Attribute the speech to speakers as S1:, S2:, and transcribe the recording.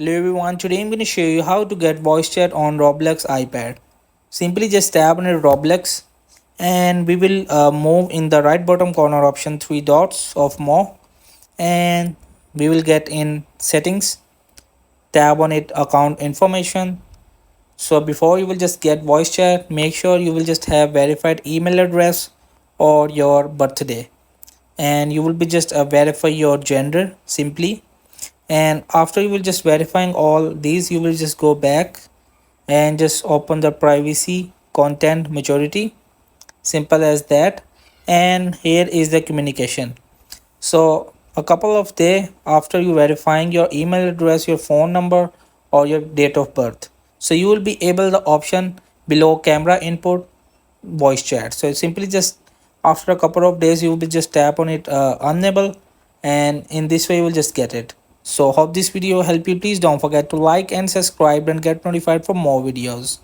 S1: Hello everyone, today I'm going to show you how to get voice chat on Roblox iPad. Simply just tap on Roblox and we will move in the right bottom corner option 3 dots of more, and we will get in settings, tab on it account information. So before you will just get voice chat, make sure you will just have verified email address or your birthday, and you will be just verify your gender simply. And after you will just verifying all these, you will just go back and just open the privacy content majority, simple as that. And here is the communication. So a couple of day after you verifying your email address, your phone number or your date of birth, so you will be able the option below camera input voice chat. So simply just after a couple of days you will be just tap on it enable, and in this way you will just get it. So hope this video help you. Please don't forget to like and subscribe and get notified for more videos.